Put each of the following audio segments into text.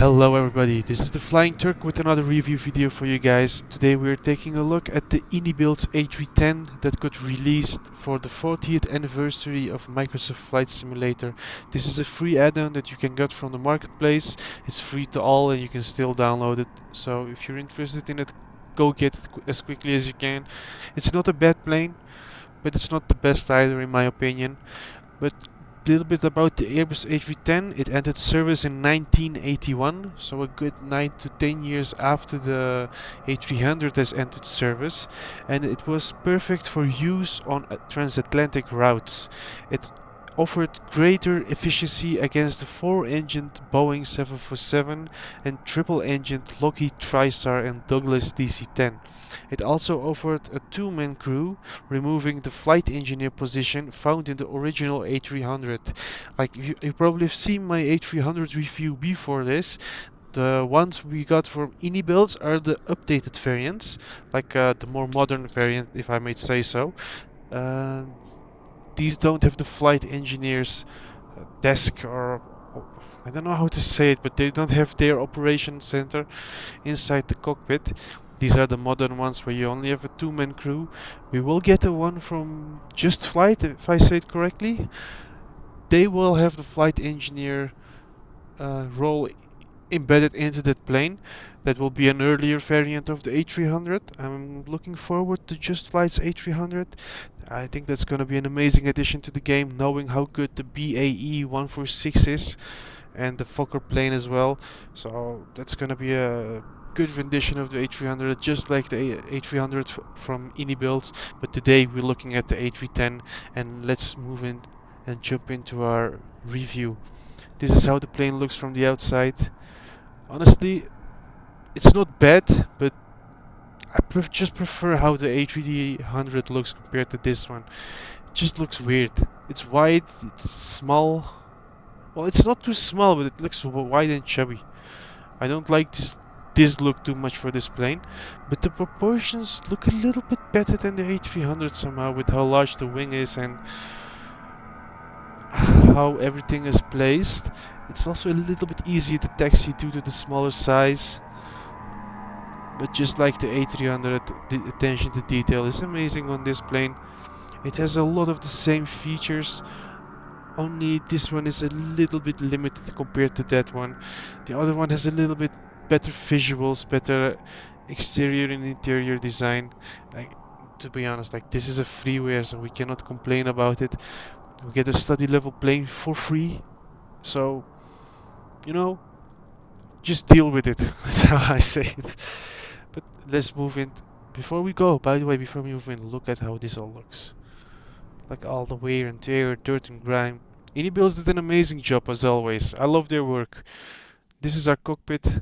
Hello everybody, this is the Flying Turk with another review video for you guys. Today we're taking a look at the inibuilds A310 that got released for the 40th anniversary of Microsoft Flight Simulator. This is a free add-on that you can get from the marketplace. It's free to all and you can still download it. So if you're interested in it, go get it as quickly as you can. It's not a bad plane, but it's not the best either in my opinion. But a little bit about the Airbus A310. It entered service in 1981, so a good 9 to 10 years after the A300 has entered service, and it was perfect for use on transatlantic routes. It offered greater efficiency against the 4-engined Boeing 747 and triple-engined Lockheed TriStar and Douglas DC-10. It also offered a two-man crew, removing the flight engineer position found in the original A300. Like you probably have seen my A300 review before this. The ones we got from inibuilds are the updated variants, like the more modern variant, if I may say so. Uh, these don't have the flight engineer's desk or I don't know how to say it, but they don't have their operation center inside the cockpit. These are the modern ones where you only have a two-man crew. We will get a one from Just Flight, if I say it correctly. They will have the flight engineer role embedded into that plane. That will be an earlier variant of the A300. I'm looking forward to Just Flight's A300. I think that's going to be an amazing addition to the game, knowing how good the BAE 146 is and the Fokker plane as well. So that's going to be a good rendition of the A300, just like the A300 from inibuilds. But today we're looking at the A310, and let's move in and jump into our review. This is how the plane looks from the outside. Honestly, it's not bad, but I just prefer how the A300 looks compared to this one. It just looks weird. It's wide, it's small. Well, it's not too small, but it looks wide and chubby. I don't like this look too much for this plane, but the proportions look a little bit better than the A300 somehow, with how large the wing is and how everything is placed. It's also a little bit easier to taxi due to the smaller size. But just like the A300, the attention to detail is amazing on this plane. It has a lot of the same features, only this one is a little bit limited compared to that one. The other one has a little bit better visuals, better exterior and interior design. Like, to be honest, like, this is a freeware, so we cannot complain about it. We get a study level plane for free, so you know, just deal with it. That's how I say it. But let's move in. Before we go, by the way, before we move in, look at how this all looks. Like all the wear and tear, dirt and grime. Inibuilds did an amazing job as always. I love their work. This is our cockpit.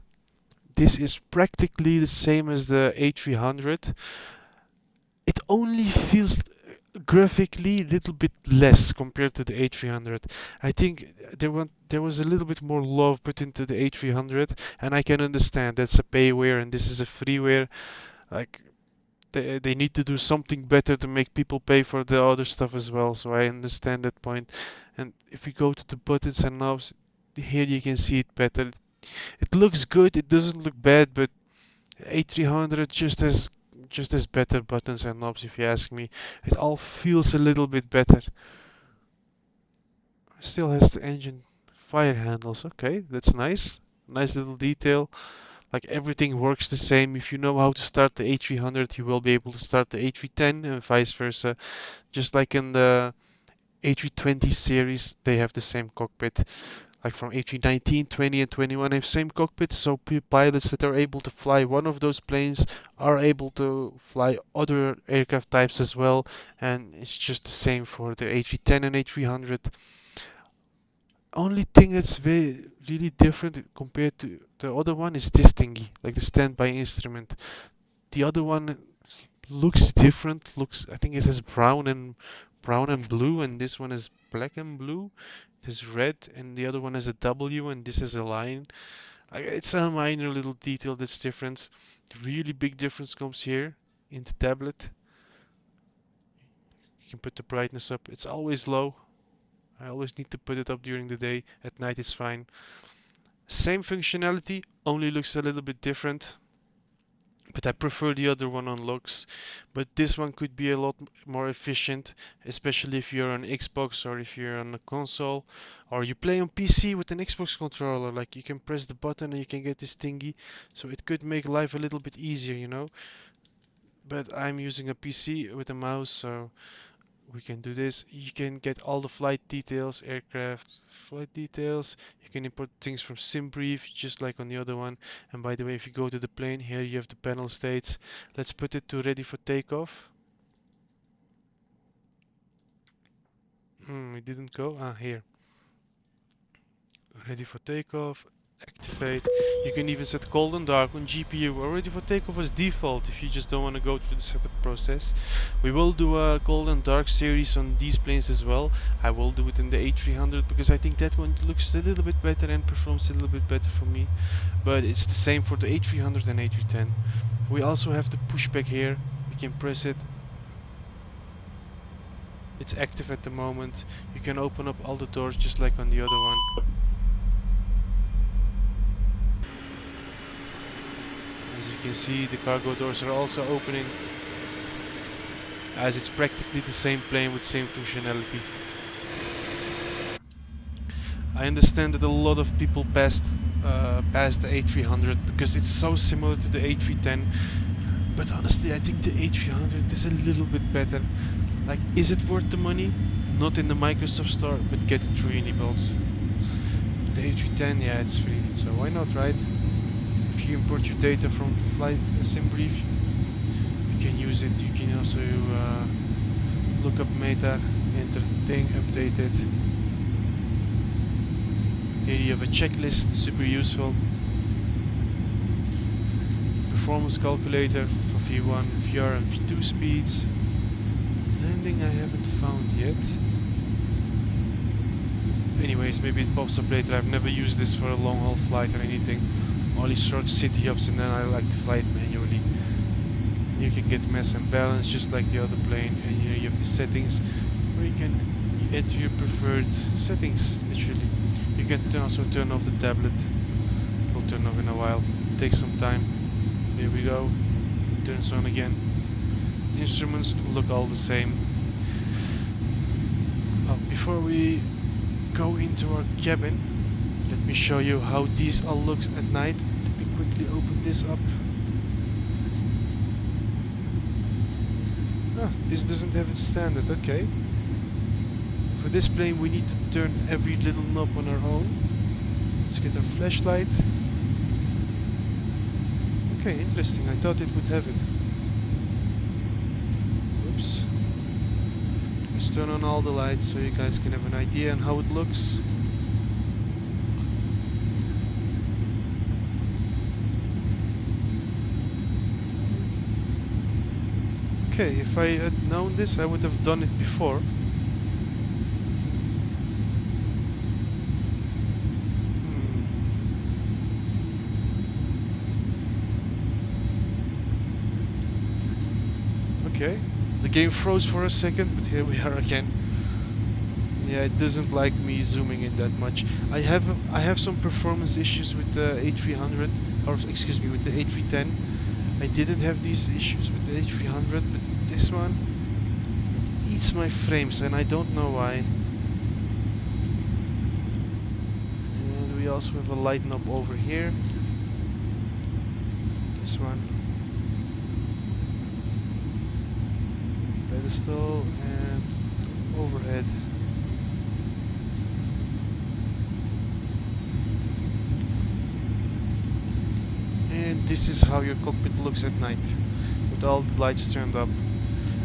This is practically the same as the A300. It only feels graphically a little bit less compared to the A300. I think there was a little bit more love put into the A300, and I can understand that's a payware and this is a freeware. Like, they need to do something better to make people pay for the other stuff as well, so I understand that point. And if we go to the buttons and knobs, here you can see it better. It looks good, it doesn't look bad, but A300 just as better buttons and knobs, if you ask me. It all feels a little bit better. Still has the engine fire handles. Okay, that's nice. Nice little detail. Like, everything works the same. If you know how to start the A300, you will be able to start the A310 and vice versa. Just like in the A320 series, they have the same cockpit. Like from A319, 20 and 21 have same cockpits, so pilots that are able to fly one of those planes are able to fly other aircraft types as well, and it's just the same for the A310 and A300. Only thing that's really different compared to the other one is this thingy, like the standby instrument. The other one looks different. Looks, I think it has brown and blue, and this one is black and blue. It has red, and the other one has a W, and this is a line. It's a minor little detail that's different. The really big difference comes here in the tablet. You can put the brightness up. It's always low. I always need to put it up during the day. At night it's fine. Same functionality, only looks a little bit different. But I prefer the other one on looks. But this one could be a lot more efficient, especially if you're on Xbox or if you're on a console or you play on PC with an Xbox controller. Like you can press the button and you can get this thingy. So it could make life a little bit easier, you know. But I'm using a PC with a mouse, so we can do this. You can get all the flight details, aircraft flight details. You can import things from SimBrief, just like on the other one. And by the way, if you go to the plane, here you have the panel states. Let's put it to ready for takeoff. It didn't go. Ah, here. Ready for takeoff. Activate. You can even set cold and dark on GPU. Or ready for takeoff as default if you just don't want to go through the setup process. We will do a cold and dark series on these planes as well. I will do it in the A300 because I think that one looks a little bit better and performs a little bit better for me. But it's the same for the A300 and A310. We also have the pushback here. We can press it. It's active at the moment. You can open up all the doors just like on the other one. As you can see, the cargo doors are also opening, as it's practically the same plane with same functionality. I understand that a lot of people passed the A300 because it's so similar to the A310, but honestly I think the A300 is a little bit better. Like, is it worth the money? Not in the Microsoft store, but get it through inibuilds. The A310, yeah, it's free, so why not, right? If you import your data from flight SimBrief, you can use it. You can also look up meta, enter the thing, update it. Here you have a checklist, super useful. Performance calculator for V1, VR and V2 speeds. Landing I haven't found yet. Anyways, maybe it pops up later. I've never used this for a long haul flight or anything. Only short city hops, and then I like to fly it manually. You can get mass and balance just like the other plane, and here you have the settings where you can enter your preferred settings, literally. You can also turn off the tablet. It will turn off in a while. Take some time. Here we go. Turns on again. Instruments look all the same. Before we go into our cabin, let me show you how these all look at night. Let me quickly open this up. Ah, this doesn't have its standard, okay. For this plane we need to turn every little knob on our own. Let's get our flashlight. Okay, interesting, I thought it would have it. Oops. Let's turn on all the lights so you guys can have an idea on how it looks. Okay, if I had known this, I would have done it before. Okay, the game froze for a second, but here we are again. Yeah, it doesn't like me zooming in that much. I have some performance issues with the A300, or excuse me, with the A310. I didn't have these issues with the A300, but this one, it eats my frames, and I don't know why. And we also have a light knob over here. This one. Pedestal and overhead. And this is how your cockpit looks at night, with all the lights turned up.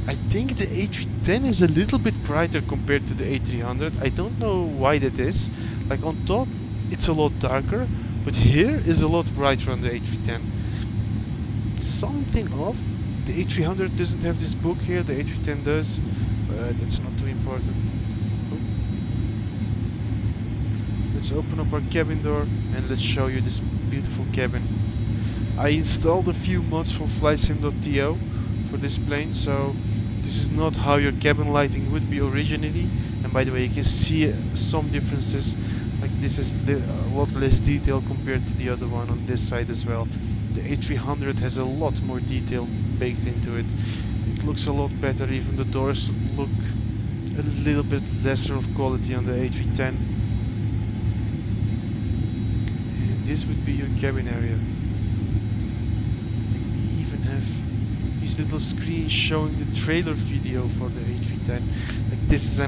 I think the A310 is a little bit brighter compared to the A300. I don't know why that is. Like on top, it's a lot darker, but here is a lot brighter on the A310. Something off. The A300 doesn't have this book here, the A310 does, but that's not too important. Oh. Let's open up our cabin door and let's show you this beautiful cabin. I installed a few mods from flightsim.to for this plane, so this is not how your cabin lighting would be originally. And by the way, you can see some differences. Like this is a lot less detail compared to the other one on this side as well. The A300 has a lot more detail baked into it. It looks a lot better, even the doors look a little bit lesser of quality on the A310. And this would be your cabin area. We even have these little screens showing the trailer video for the A310. Like this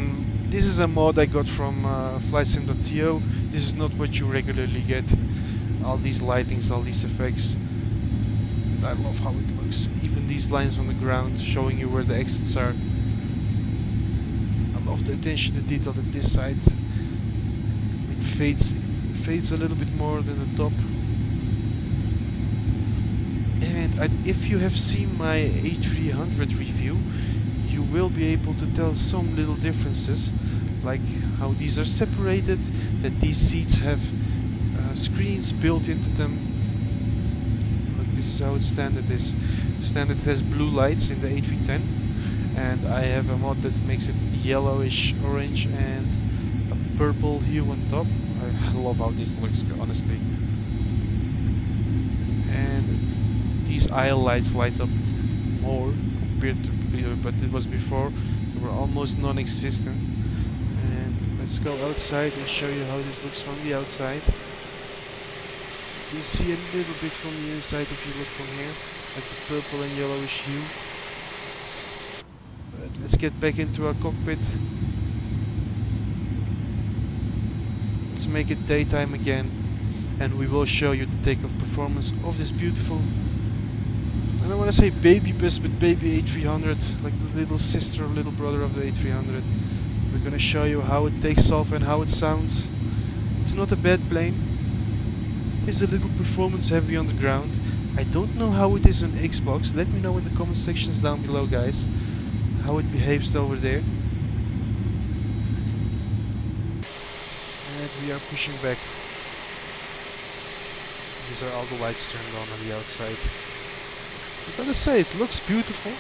is a mod I got from flightsim.to. This is not what you regularly get. All these lightings, all these effects. But I love how it looks. Even these lines on the ground showing you where the exits are. I love the attention to detail that this side it fades a little bit more than the top. And if you have seen my A300 review, you will be able to tell some little differences, like how these are separated, that these seats have screens built into them. Look, this is how its standard is. Standard has blue lights in the A310, and I have a mod that makes it yellowish orange and a purple hue on top. I love how this looks, honestly. And these aisle lights light up more compared to but it was before. They were almost non-existent. And let's go outside and show you how this looks from the outside. You can see a little bit from the inside if you look from here, like the purple and yellowish hue. But let's get back into our cockpit. Let's make it daytime again, and we will show you the takeoff performance of this beautiful, I don't want to say baby bus, but baby A300, like the little sister or little brother of the A300. We're gonna show you how it takes off and how it sounds. It's not a bad plane. It is a little performance heavy on the ground. I don't know how it is on Xbox. Let me know in the comment sections down below, guys, how it behaves over there. And we are pushing back. These are all the lights turned on the outside. I gotta say, it looks beautiful.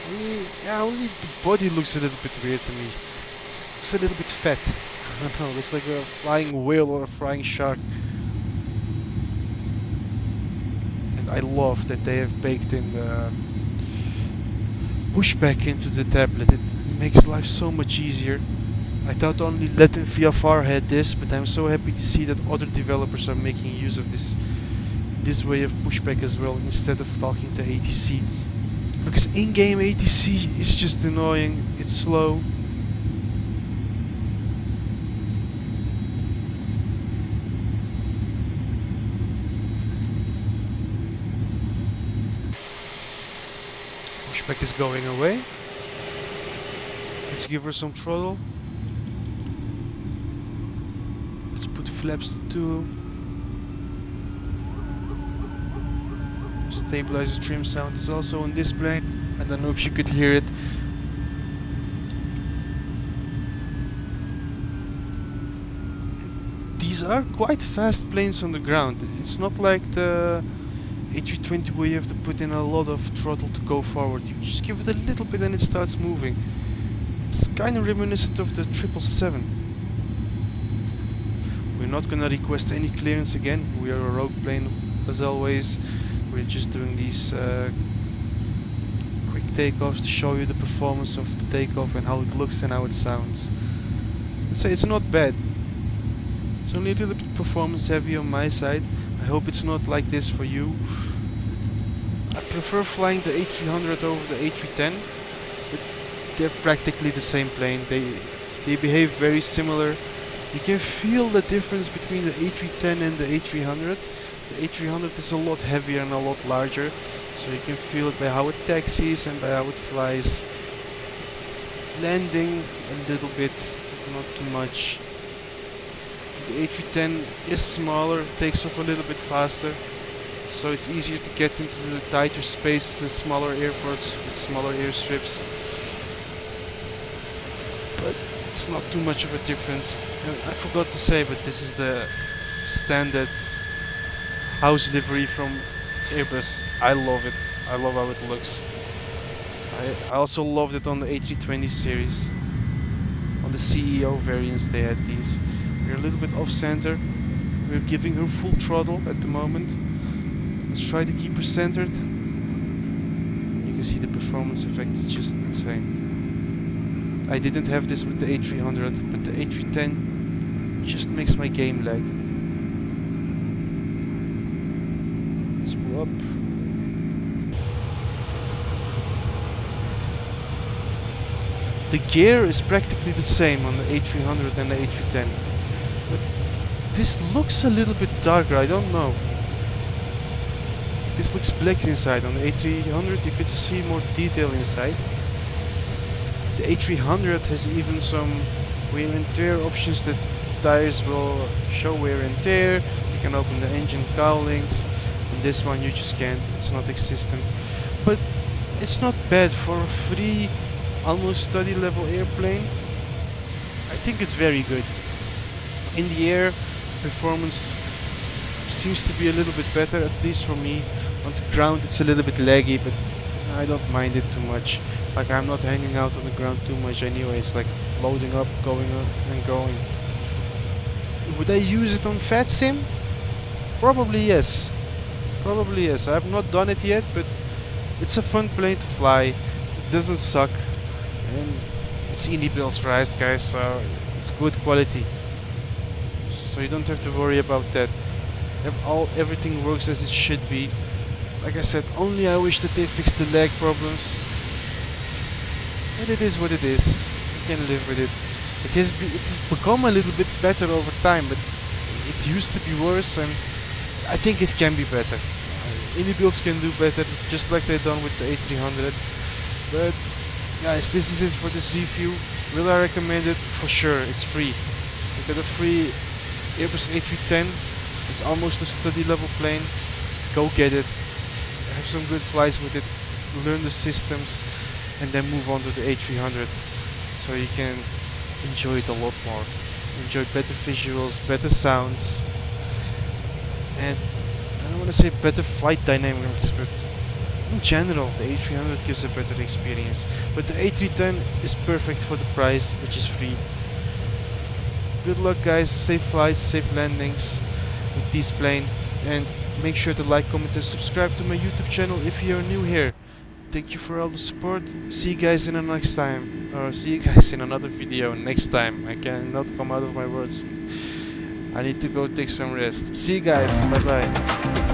Only the body looks a little bit weird to me. Looks a little bit fat. I don't know, looks like a flying whale or a flying shark. And I love that they have baked in the pushback into the tablet. It makes life so much easier. I thought only Latin VFR had this, but I'm so happy to see that other developers are making use of this way of pushback as well, instead of talking to ATC, because in-game ATC is just annoying. It's slow. Pushback is going away. Let's give her some throttle. Let's put flaps to 2. Stabilizer trim sound is also on this plane. I don't know if you could hear it. These are quite fast planes on the ground. It's not like the A320 where you have to put in a lot of throttle to go forward. You just give it a little bit and it starts moving. It's kind of reminiscent of the 777. We're not gonna request any clearance again. We are a rogue plane as always. We're just doing these quick takeoffs to show you the performance of the takeoff and how it looks and how it sounds. Let's say it's not bad. It's only a little bit performance heavy on my side. I hope it's not like this for you. I prefer flying the A300 over the A310, but they're practically the same plane. They behave very similar. You can feel the difference between the A310 and the A300. The A300 is a lot heavier and a lot larger, so you can feel it by how it taxis and by how it flies. Landing a little bit, not too much. The A310 is smaller, takes off a little bit faster, so it's easier to get into the tighter spaces and smaller airports with smaller airstrips. But it's not too much of a difference. And I forgot to say, but this is the standard house livery from Airbus. I love it. I love how it looks. I also loved it on the A320 series. On the CEO variants they had these. We're a little bit off center. We're giving her full throttle at the moment. Let's try to keep her centered. You can see the performance effect is just insane. I didn't have this with the A300, but the A310 just makes my game lag. Let's pull up. The gear is practically the same on the A300 and the A310, but this looks a little bit darker, I don't know. This looks black inside. On the A300 you could see more detail inside. The A300 has even some wear and tear options that tires will show wear and tear. You can open the engine cowlings. On this one you just can't, it's not existent. But it's not bad for a free, almost study level airplane. I think it's very good. In the air, performance seems to be a little bit better, at least for me. On the ground it's a little bit laggy, but I don't mind it too much. Like, I'm not hanging out on the ground too much anyway. It's like loading up, going up and going. Would I use it on Fat Sim? Probably yes. Probably yes. I've not done it yet, but it's a fun plane to fly. It doesn't suck. And it's inibuilds, right, guys, so it's good quality. So you don't have to worry about that. Everything works as it should be. Like I said, only I wish that they fixed the lag problems. But it is what it is. You can live with it. It has become a little bit better over time, but it used to be worse, and I think it can be better. Inibuilds can do better, just like they've done with the A300. But guys, this is it for this review. Will I recommend it? For sure, it's free. You got a free Airbus A310. It's almost a study level plane. Go get it. Have some good flights with it. Learn the systems, and then move on to the A300. So you can enjoy it a lot more. Enjoy better visuals, better sounds, and I don't want to say better flight dynamics, but in general the A300 gives a better experience. But the A310 is perfect for the price, which is free. Good luck guys, safe flights, safe landings with this plane, and make sure to like, comment and subscribe to my YouTube channel if you are new here. Thank you for all the support. See you guys in the next time, or see you guys in another video next time. I cannot come out of my words. I need to go take some rest. See you guys, bye bye.